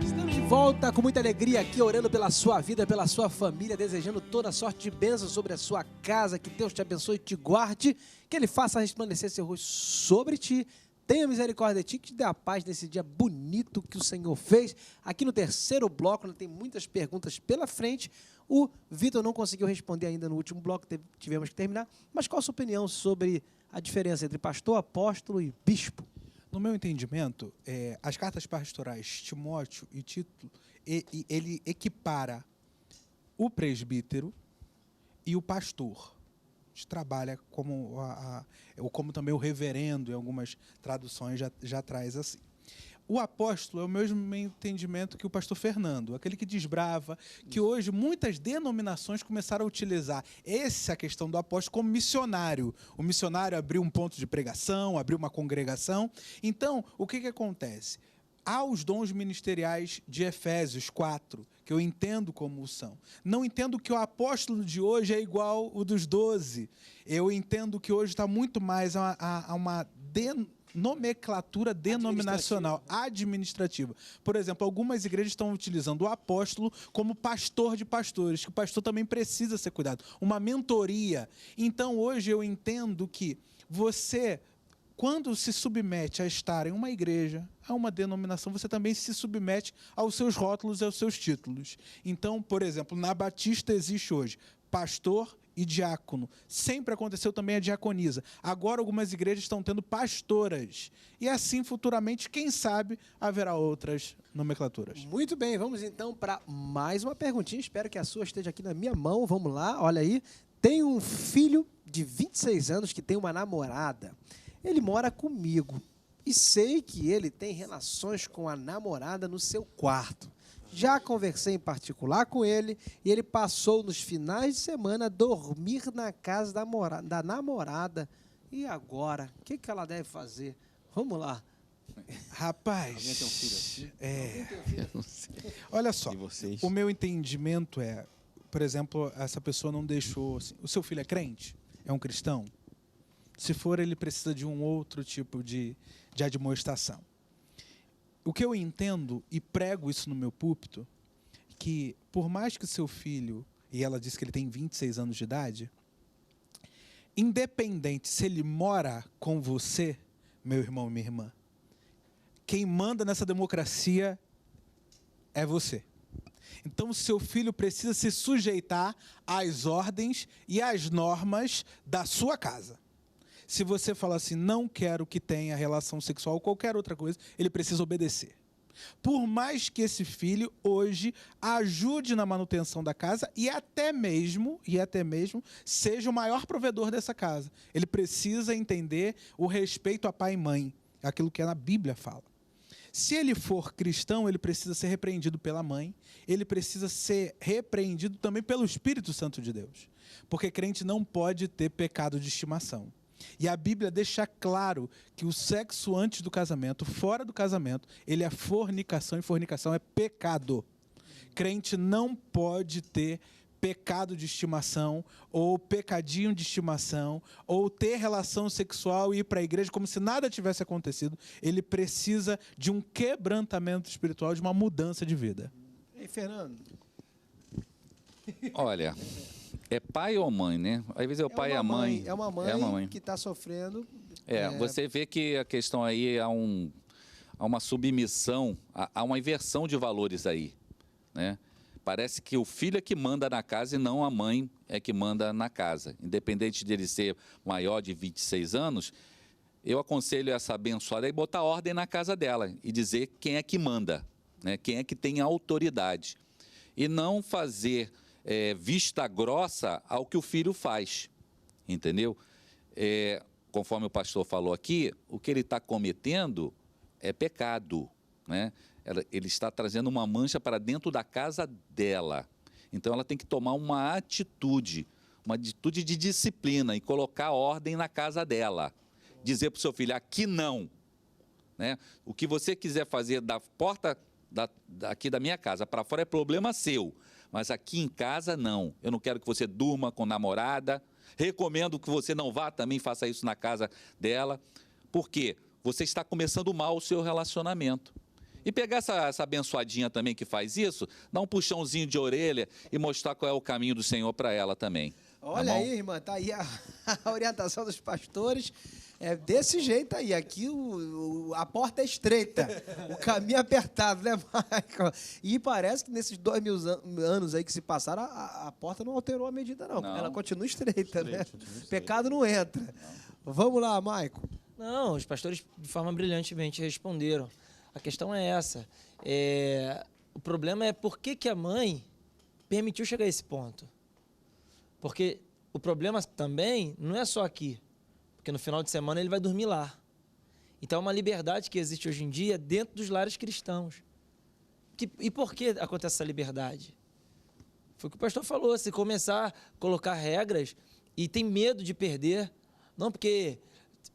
Estamos de volta com muita alegria aqui, orando pela sua vida, pela sua família, desejando toda sorte de bênção sobre a sua casa, que Deus te abençoe e te guarde, que Ele faça resplandecer seu rosto sobre ti, tenha misericórdia de ti, que te dê a paz nesse dia bonito que o Senhor fez. Aqui no terceiro bloco, né, tem muitas perguntas pela frente. O Vitor não conseguiu responder ainda no último bloco, tivemos que terminar. Mas qual a sua opinião sobre a diferença entre pastor, apóstolo e bispo? No meu entendimento, as cartas pastorais Timóteo e Tito, ele equipara o presbítero e o pastor. A gente trabalha como, como também o reverendo, em algumas traduções já traz assim. O apóstolo é o mesmo entendimento que o pastor Fernando, aquele que desbrava, que hoje muitas denominações começaram a utilizar essa questão do apóstolo como missionário. O missionário abriu um ponto de pregação, abriu uma congregação. Então, o que acontece? Há os dons ministeriais de Efésios 4, que eu entendo como são. Não entendo que o apóstolo de hoje é igual o dos 12. Eu entendo que hoje está muito mais a uma nomenclatura denominacional, administrativa. Por exemplo, algumas igrejas estão utilizando o apóstolo como pastor de pastores, que o pastor também precisa ser cuidado. Uma mentoria. Então, hoje eu entendo que você, quando se submete a estar em uma igreja, a uma denominação, você também se submete aos seus rótulos e aos seus títulos. Então, por exemplo, na Batista existe hoje pastor e diácono. Sempre aconteceu também a diaconisa. Agora algumas igrejas estão tendo pastoras. E assim, futuramente, quem sabe, haverá outras nomenclaturas. Muito bem, vamos então para mais uma perguntinha. Espero que a sua esteja aqui na minha mão. Vamos lá, olha aí. Tem um filho de 26 anos que tem uma namorada. Ele mora comigo. E sei que ele tem relações com a namorada no seu quarto. Já conversei em particular com ele e ele passou nos finais de semana a dormir na casa da namorada. E agora? O que ela deve fazer? Vamos lá. Rapaz, Alguém tem um filho assim? é, Eu não sei. olha só, E vocês? o meu entendimento é, por exemplo, essa pessoa não deixou... Assim, o seu filho é crente? É um cristão? Se for, ele precisa de um outro tipo de admoestação. O que eu entendo e prego isso no meu púlpito, que por mais que seu filho, e ela disse que ele tem 26 anos de idade, independente se ele mora com você, meu irmão e minha irmã, quem manda nessa democracia é você. Então, seu filho precisa se sujeitar às ordens e às normas da sua casa. Se você falar assim, não quero que tenha relação sexual ou qualquer outra coisa, ele precisa obedecer. Por mais que esse filho hoje ajude na manutenção da casa e até mesmo seja o maior provedor dessa casa, ele precisa entender o respeito a pai e mãe, aquilo que a Bíblia fala. Se ele for cristão, ele precisa ser repreendido pela mãe, ele precisa ser repreendido também pelo Espírito Santo de Deus, porque crente não pode ter pecado de estimação. E a Bíblia deixa claro que o sexo antes do casamento, fora do casamento, ele é fornicação e fornicação é pecado. Crente não pode ter pecado de estimação ou pecadinho de estimação ou ter relação sexual e ir para a igreja como se nada tivesse acontecido. Ele precisa de um quebrantamento espiritual, de uma mudança de vida. Ei, Fernando. Olha, é pai ou mãe, né? Às vezes é o pai e a mãe. É uma mãe que está sofrendo. Você vê que a questão aí há uma submissão, há uma inversão de valores aí, né? Parece que o filho é que manda na casa e não a mãe é que manda na casa. Independente de ele ser maior de 26 anos, eu aconselho essa abençoada a botar ordem na casa dela e dizer quem é que manda, né? Quem é que tem autoridade. E não fazer vista grossa ao que o filho faz, entendeu? Conforme o pastor falou aqui, o que ele está cometendo é pecado, né? Ele está trazendo uma mancha para dentro da casa dela. Então, ela tem que tomar uma atitude de disciplina e colocar ordem na casa dela. Dizer para o seu filho, aqui não, né? O que você quiser fazer da porta aqui da minha casa para fora é problema seu, mas aqui em casa não. Eu não quero que você durma com namorada. Recomendo que você não vá também, faça isso na casa dela. Por quê? Você está começando mal o seu relacionamento. E pegar essa abençoadinha também que faz isso, dar um puxãozinho de orelha e mostrar qual é o caminho do Senhor para ela também. Olha aí, irmã, tá aí a orientação dos pastores. É desse jeito aí. Aqui a porta é estreita, o caminho é apertado, né, Michael? E parece que nesses 2000 anos aí que se passaram, a porta não alterou a medida, não. Ela continua estreita, né? Pecado não entra. Não. Vamos lá, Michael. Não, os pastores, de forma brilhantemente, responderam. A questão é essa. O problema é por que a mãe permitiu chegar a esse ponto. Porque o problema também não é só aqui. Porque no final de semana ele vai dormir lá. Então é uma liberdade que existe hoje em dia dentro dos lares cristãos. E por que acontece essa liberdade? Foi o que o pastor falou. Se começar a colocar regras e tem medo de perder, não porque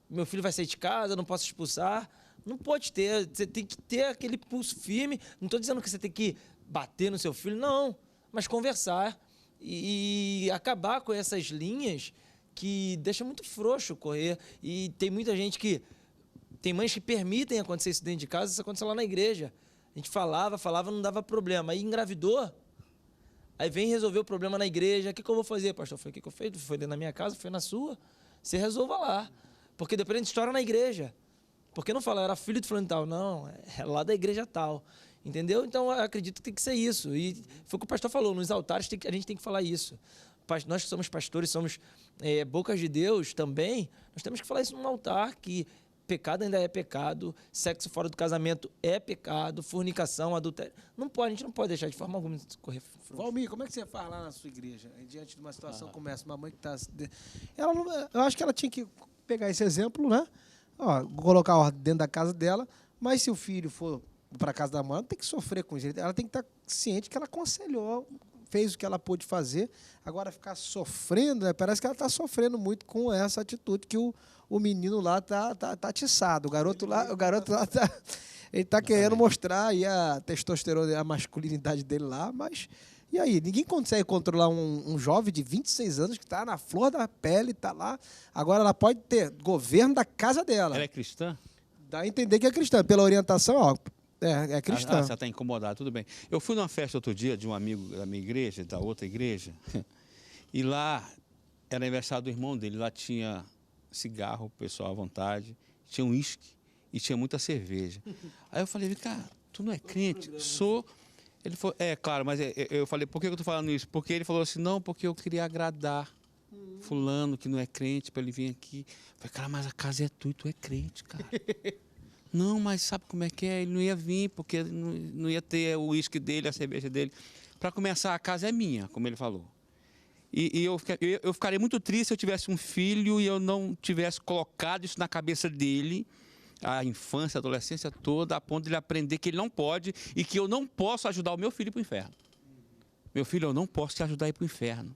meu filho vai sair de casa, não posso expulsar. Não pode ter, você tem que ter aquele pulso firme. Não estou dizendo que você tem que bater no seu filho, não. Mas conversar e acabar com essas linhas que deixam muito frouxo correr. E tem muita gente que... Tem mães que permitem acontecer isso dentro de casa, isso aconteceu lá na igreja. A gente falava, não dava problema. Aí engravidou, aí vem resolver o problema na igreja. O que eu vou fazer, pastor? Foi o que eu fiz? Foi dentro da minha casa, foi na sua. Você resolva lá. Porque depois a gente estoura na igreja. Porque não fala, era filho de fulano tal. Não, é lá da igreja tal. Entendeu? Então, eu acredito que tem que ser isso. E foi o que o pastor falou, nos altares a gente tem que falar isso. Nós que somos pastores, somos bocas de Deus também, nós temos que falar isso num altar, que pecado ainda é pecado, sexo fora do casamento é pecado, fornicação, adultério. A gente não pode deixar de forma alguma correr frouxo. Valmir, como é que você faz lá na sua igreja? Diante de uma situação como essa, uma mãe que está... Eu acho que ela tinha que pegar esse exemplo, né? Colocar a ordem dentro da casa dela, mas se o filho for para a casa da mãe, ela tem que sofrer com isso. Ela tem que estar ciente que ela aconselhou, fez o que ela pôde fazer. Agora, ficar sofrendo, né? Parece que ela está sofrendo muito com essa atitude que o menino lá tá atiçado. O garoto lá ele está querendo mostrar aí a testosterona, a masculinidade dele lá, mas... E aí, ninguém consegue controlar um jovem de 26 anos que está na flor da pele, está lá. Agora ela pode ter governo da casa dela. Ela é cristã? Dá a entender que é cristã. Pela orientação, é cristã. Você está incomodado, tudo bem. Eu fui numa festa outro dia de um amigo da minha igreja, da outra igreja, e lá era aniversário do irmão dele. Lá tinha cigarro, pessoal à vontade, tinha uísque e tinha muita cerveja. Aí eu falei, cara, tu não é crente? Sou... Ele falou, claro, mas eu falei, por que eu estou falando isso? Porque ele falou assim, não, porque eu queria agradar fulano que não é crente para ele vir aqui. Eu falei, cara, mas a casa é tua e tu é crente, cara. Não, mas sabe como é que é? Ele não ia vir, porque não ia ter o uísque dele, a cerveja dele. Para começar, a casa é minha, como ele falou. E eu ficaria muito triste se eu tivesse um filho e eu não tivesse colocado isso na cabeça dele, a infância, a adolescência toda, a ponto de ele aprender que ele não pode e que eu não posso ajudar o meu filho para o inferno. Meu filho, eu não posso te ajudar a ir para o inferno.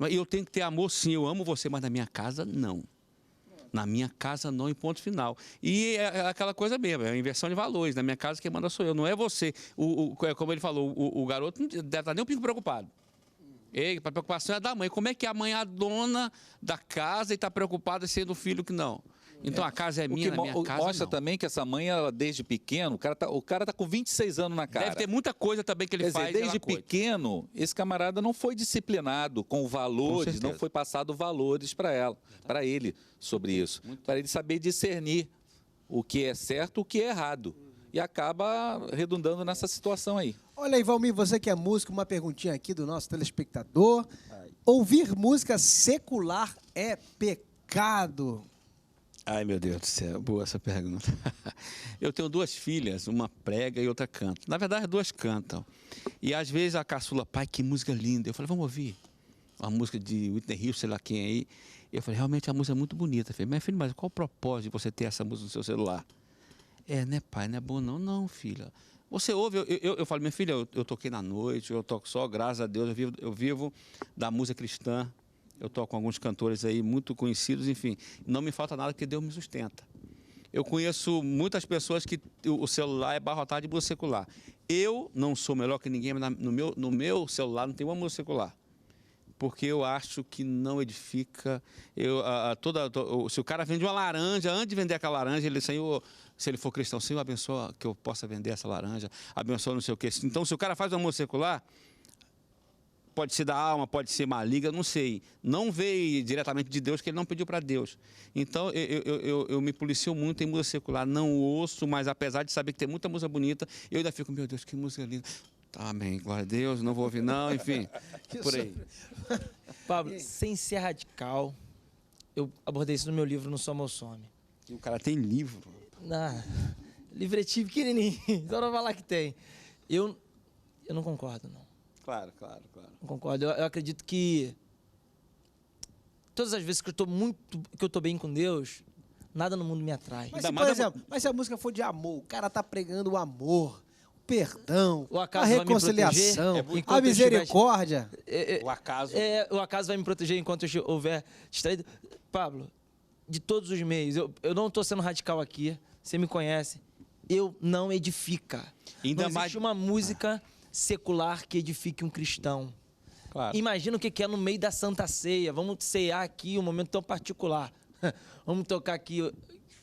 E eu tenho que ter amor, sim, eu amo você, mas na minha casa, não. Na minha casa não, em ponto final. E é aquela coisa mesmo, é a inversão de valores. Na minha casa quem manda sou eu, não é você. Como ele falou, o garoto não deve estar nem um pouco preocupado. A preocupação é da mãe. Como é que a mãe é a dona da casa e está preocupada sendo o filho que não? Então a casa é minha, na minha casa mostra não. também que essa mãe, ela, desde pequeno, o cara tá com 26 anos na cara. Deve ter muita coisa também que ele Quer faz. dizer, desde pequeno, esse camarada não foi disciplinado com valores, não foi passado valores para ele sobre isso. Para ele saber discernir o que é certo e o que é errado. E acaba redundando nessa situação aí. Olha aí, Valmir, você que é músico, uma perguntinha aqui do nosso telespectador. Ouvir música secular é pecado? Ai, meu Deus do céu, boa essa pergunta. Eu tenho 2 filhas, uma prega e outra canta. Na verdade, as 2 cantam. E às vezes a caçula, pai, que música linda. Eu falei, vamos ouvir uma música de Whitney Houston, sei lá quem aí. Eu falei, realmente a música é muito bonita. Eu falei, mas filho, mas qual o propósito de você ter essa música no seu celular? Né, pai, não é bom não? Não, filha. Você ouve, eu falo, minha filha, eu toquei na noite, eu toco só, graças a Deus, eu vivo da música cristã. Eu toco com alguns cantores aí muito conhecidos, enfim. Não me falta nada porque Deus me sustenta. Eu conheço muitas pessoas que o celular é abarrotado de música secular. Eu não sou melhor que ninguém, mas no meu celular não tem uma música secular. Porque eu acho que não edifica. Se o cara vende uma laranja, antes de vender aquela laranja, ele, Senhor, se ele for cristão, Senhor, abençoa que eu possa vender essa laranja, abençoa não sei o quê. Então, se o cara faz uma música secular, pode ser da alma, pode ser maligna, não sei. Não veio diretamente de Deus, que ele não pediu para Deus. Então, eu me policio muito em música secular. Não ouço, mas apesar de saber que tem muita música bonita, eu ainda fico, meu Deus, que música linda. Amém, glória a Deus, não vou ouvir não, enfim, por aí. Pablo, sem ser radical, eu abordei isso no meu livro, No Som ao Some. E o cara tem livro. Livretinho pequenininho, só não falar que tem. Eu não concordo, não. Claro. Não concordo. Eu acredito que todas as vezes que eu tô bem com Deus, nada no mundo me atrai. Mas, por exemplo, se a música for de amor, o cara tá pregando o amor, o perdão, a reconciliação, a misericórdia. O acaso vai me proteger enquanto eu estiver distraído. Pablo, de todos os meios, eu não estou sendo radical aqui, você me conhece, eu não edifica. Não existe uma música secular que edifique um cristão. Claro. Imagina o que é no meio da Santa Ceia. Vamos cear aqui um momento tão particular. Vamos tocar aqui.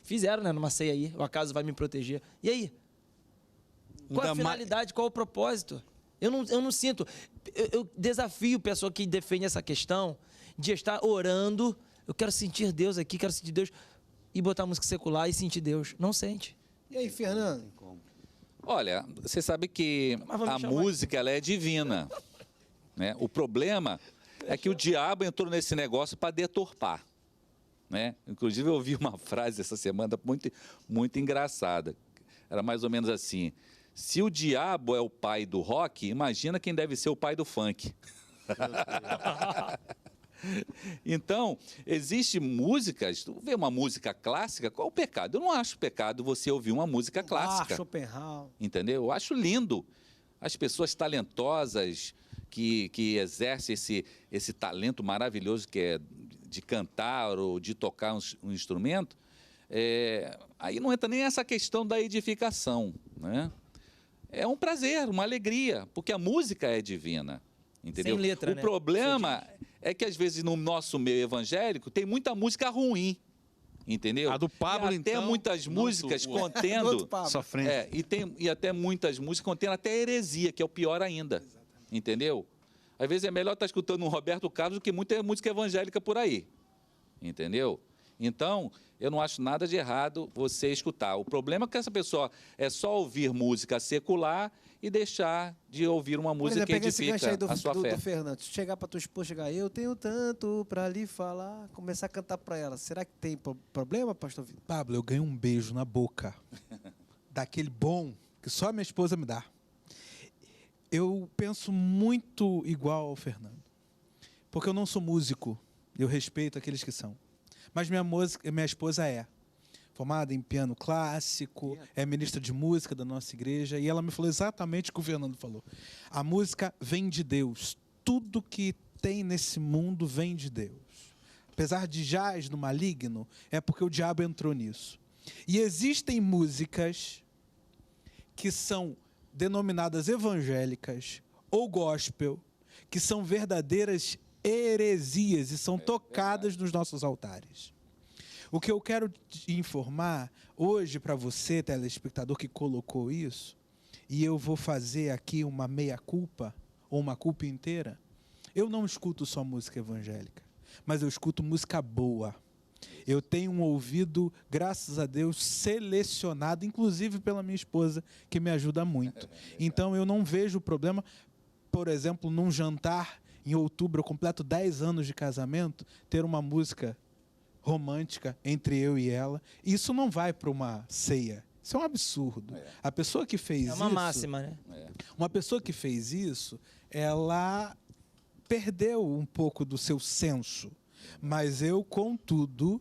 Fizeram, né, numa ceia aí. O acaso vai me proteger. E aí? Qual a finalidade? Qual o propósito? Eu não sinto. Eu desafio a pessoa que defende essa questão de estar orando. Eu quero sentir Deus aqui, quero sentir Deus. E botar música secular e sentir Deus. Não sente. E aí, Fernando? Olha, você sabe que a música ela é divina, né? O problema é que o diabo entrou nesse negócio para deturpar, né? Inclusive eu ouvi uma frase essa semana muito, muito engraçada. Era mais ou menos assim: se o diabo é o pai do rock, imagina quem deve ser o pai do funk. Então, existem músicas, tu vê uma música clássica, qual o pecado? Eu não acho pecado você ouvir uma música clássica. Schopenhauer. Entendeu? Eu acho lindo. As pessoas talentosas que exercem esse talento maravilhoso que é de cantar ou de tocar um instrumento, aí não entra nem essa questão da edificação, né? É um prazer, uma alegria, porque a música é divina. Entendeu? Sem letra, o problema é que, às vezes, no nosso meio evangélico, tem muita música ruim. Entendeu? A do Pablo, e até então, muitas músicas contendo... Sofrendo. E até muitas músicas contendo até heresia, que é o pior ainda. Entendeu? Às vezes é melhor estar escutando um Roberto Carlos do que muita música evangélica por aí. Entendeu? Então, eu não acho nada de errado você escutar. O problema é que essa pessoa é só ouvir música secular e deixar de ouvir uma música que edifica a sua fé. Do Fernando, se chegar para tua esposa, eu tenho tanto para lhe falar, começar a cantar para ela, será que tem problema, pastor Vitor? Pablo, eu ganhei um beijo na boca, daquele bom que só minha esposa me dá. Eu penso muito igual ao Fernando, porque eu não sou músico, eu respeito aqueles que são. Mas minha esposa é formada em piano clássico, é ministra de música da nossa igreja, e ela me falou exatamente o que o Fernando falou. A música vem de Deus. Tudo que tem nesse mundo vem de Deus. apesar de jaz no maligno, é porque o diabo entrou nisso. E existem músicas que são denominadas evangélicas ou gospel, que são verdadeiras heresias e são tocadas nos nossos altares. O que eu quero te informar hoje para você, telespectador, que colocou isso, e eu vou fazer aqui uma meia-culpa, ou uma culpa inteira, eu não escuto só música evangélica, mas eu escuto música boa. Eu tenho um ouvido, graças a Deus, selecionado, inclusive pela minha esposa, que me ajuda muito. Então, eu não vejo problema, por exemplo, num jantar, em outubro, eu completo 10 anos de casamento, ter uma música romântica entre eu e ela. Isso não vai para uma ceia. Isso é um absurdo. A pessoa que fez isso... É uma máxima, né? Uma pessoa que fez isso, ela perdeu um pouco do seu senso. Mas eu, contudo,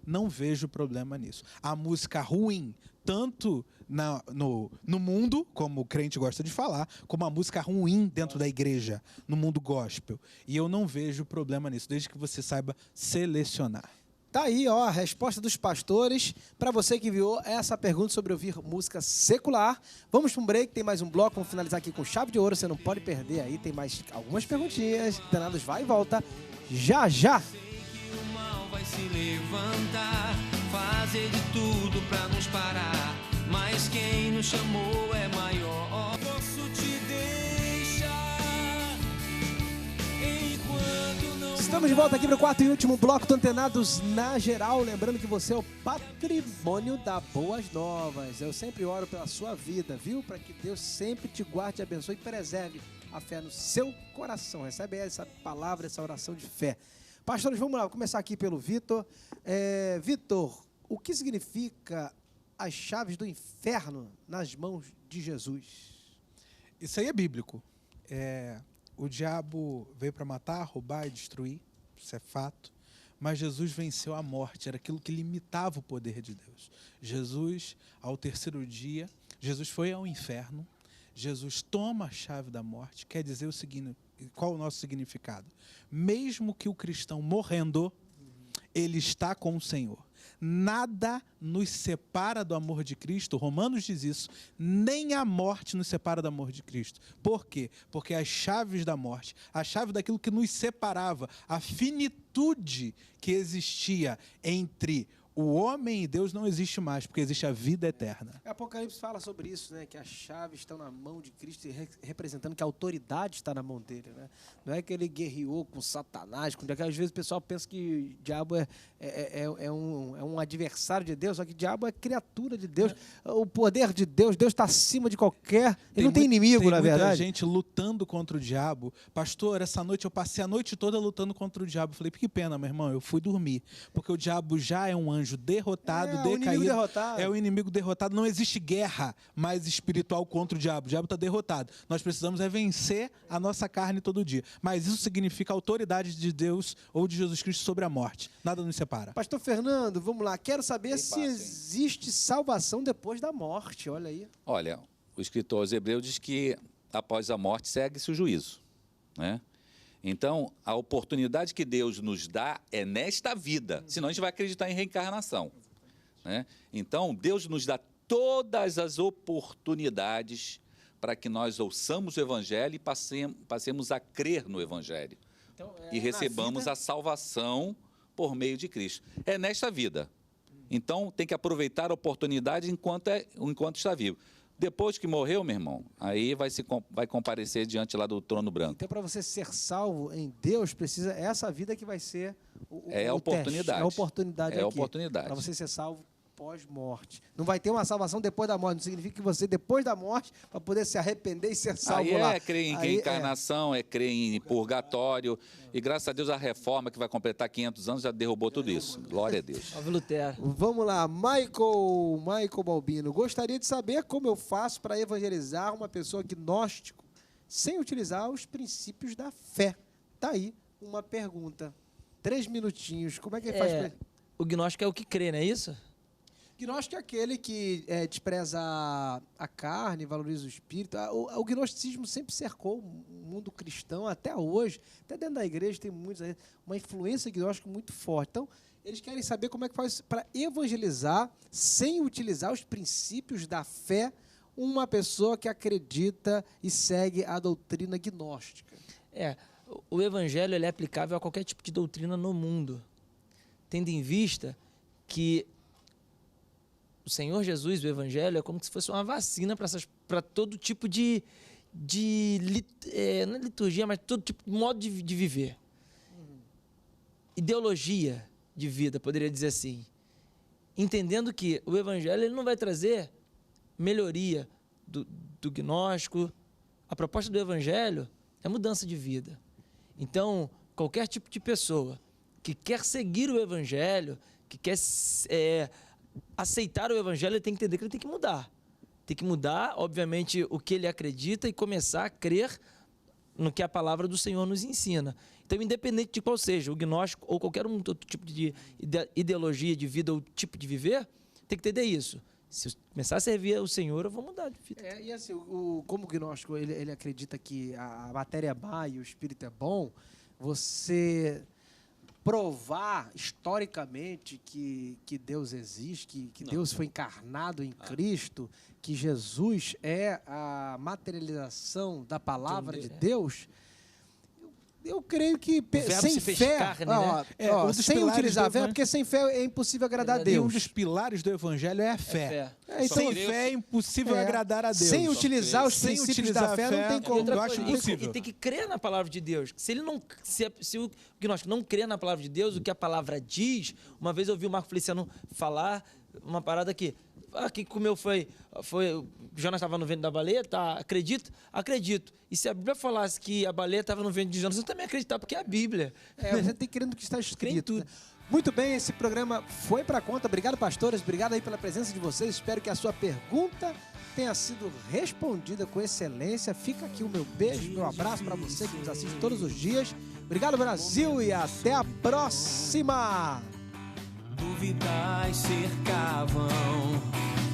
não vejo problema nisso. A música ruim, tanto no mundo, como o crente gosta de falar, como a música ruim dentro da igreja, no mundo gospel. E eu não vejo problema nisso, desde que você saiba selecionar. Tá aí, ó, a resposta dos pastores. Para você que enviou essa pergunta sobre ouvir música secular. Vamos para um break, tem mais um bloco. Vamos finalizar aqui com chave de ouro. Você não pode perder aí. Tem mais algumas perguntinhas. Antenados vai e volta já já. O mal vai se levantar, fazer de tudo pra nos parar. Mas quem nos chamou é maior. Posso te deixar enquanto não. Estamos de volta aqui para o quarto e último bloco do Antenados na Geral. Lembrando que você é o patrimônio da Boas Novas. Eu sempre oro pela sua vida, viu? Para que Deus sempre te guarde, abençoe e preserve a fé no seu coração. Recebe essa palavra, essa oração de fé. Pastores, vamos lá, vou começar aqui pelo Vitor. Vitor, o que significa as chaves do inferno nas mãos de Jesus? Isso aí é bíblico. O diabo veio para matar, roubar e destruir, isso é fato. Mas Jesus venceu a morte, era aquilo que limitava o poder de Deus. Jesus, ao terceiro dia, Jesus foi ao inferno, Jesus toma a chave da morte, quer dizer o seguinte, qual é o nosso significado? Mesmo que o cristão morrendo, ele está com o Senhor. Nada nos separa do amor de Cristo, Romanos diz isso, nem a morte nos separa do amor de Cristo. Por quê? Porque as chaves da morte, a chave daquilo que nos separava, a finitude que existia entre o homem e Deus não existe mais, porque existe a vida eterna. Apocalipse fala sobre isso, né? Que as chaves estão na mão de Cristo, representando que a autoridade está na mão dele, né? Não é que ele guerreou com Satanás, às vezes o pessoal pensa que o diabo é um adversário de Deus, só que o diabo é criatura de Deus, o poder de Deus, Deus está acima de qualquer... Ele não tem inimigo, na verdade. Tem muita gente lutando contra o diabo. Pastor, essa noite eu passei a noite toda lutando contra o diabo. Falei, que pena, meu irmão, eu fui dormir, porque o diabo já é um anjo derrotado, decaído. É o inimigo derrotado. Não existe guerra mais espiritual contra o diabo. O diabo está derrotado. Nós precisamos vencer a nossa carne todo dia. Mas isso significa a autoridade de Deus ou de Jesus Cristo sobre a morte. Nada nos separa. Pastor Fernando, vamos lá. Quero saber se existe salvação depois da morte. Olha aí. Olha, o escritor aos Hebreus diz que após a morte segue-se o juízo, né? Então, a oportunidade que Deus nos dá é nesta vida, senão a gente vai acreditar em reencarnação, né? Então, Deus nos dá todas as oportunidades para que nós ouçamos o Evangelho e passemos a crer no Evangelho. Então, e recebamos a salvação por meio de Cristo. É nesta vida. Então, tem que aproveitar a oportunidade enquanto está vivo. Depois que morreu, meu irmão, aí vai comparecer diante lá do trono branco. Então, para você ser salvo em Deus, precisa essa vida que vai ser a oportunidade. É a oportunidade aqui. É a oportunidade. Para você ser salvo pós-morte. Não vai ter uma salvação depois da morte. Não significa que você, depois da morte, vai poder se arrepender e ser salvo lá. É crer em reencarnação, é crer em purgatório. E graças a Deus a reforma que vai completar 500 anos já derrubou tudo isso. Glória a Deus. Salve Lutero. Vamos lá, Michael Balbino. Gostaria de saber como eu faço para evangelizar uma pessoa agnóstico sem utilizar os princípios da fé. Tá aí uma pergunta. 3 minutinhos. Como é que ele faz? O gnóstico é o que crê, não é isso? Gnóstico é aquele que despreza a carne, valoriza o espírito. O gnosticismo sempre cercou o mundo cristão até hoje. Até dentro da igreja tem uma influência gnóstica muito forte. Então, eles querem saber como é que faz para evangelizar sem utilizar os princípios da fé uma pessoa que acredita e segue a doutrina gnóstica. O evangelho ele é aplicável a qualquer tipo de doutrina no mundo, tendo em vista que o Senhor Jesus, o evangelho, é como se fosse uma vacina para todo tipo de não é liturgia, mas todo tipo de modo de viver. Ideologia de vida, poderia dizer assim. Entendendo que o evangelho ele não vai trazer melhoria do gnóstico. A proposta do evangelho é mudança de vida. Então, qualquer tipo de pessoa que quer seguir o evangelho, que quer aceitar o evangelho, ele tem que entender que ele tem que mudar. Tem que mudar, obviamente, o que ele acredita e começar a crer no que a palavra do Senhor nos ensina. Então, independente de qual seja, o gnóstico ou qualquer outro tipo de ideologia de vida ou tipo de viver, tem que entender isso. Se eu começar a servir o Senhor, eu vou mudar de vida. E assim, como o gnóstico ele acredita que a matéria é má e o espírito é bom, você provar historicamente que Deus existe, que Deus foi encarnado em Cristo, que Jesus é a materialização da palavra de Deus, eu creio que sem fé, carne, né? sem utilizar a fé, porque sem fé é impossível agradar a Deus. E um dos pilares do evangelho é a fé. Então, Sem fé é impossível agradar a Deus. Sem utilizar os princípios da fé, não tem como. Eu acho impossível. E tem que crer na palavra de Deus. Se o gnóstico não crê na palavra de Deus, o que a palavra diz, uma vez eu ouvi o Marco Feliciano falar uma parada aqui. Quem comeu foi Jonas estava no ventre da baleia, tá? Acredito. E se a Bíblia falasse que a baleia estava no ventre de Jonas, você também acreditar, porque é a Bíblia. Você tem que crer no que está escrito. Né? Muito bem, esse programa foi para conta. Obrigado, pastores. Obrigado aí pela presença de vocês. Espero que a sua pergunta tenha sido respondida com excelência. Fica aqui o meu beijo, meu abraço para você que nos assiste todos os dias. Obrigado, Brasil, e até a próxima! Dúvidas cercavam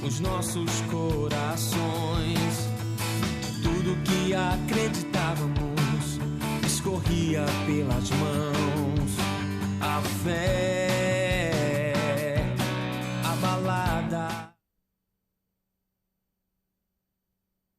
os nossos corações. Tudo que acreditávamos escorria pelas mãos.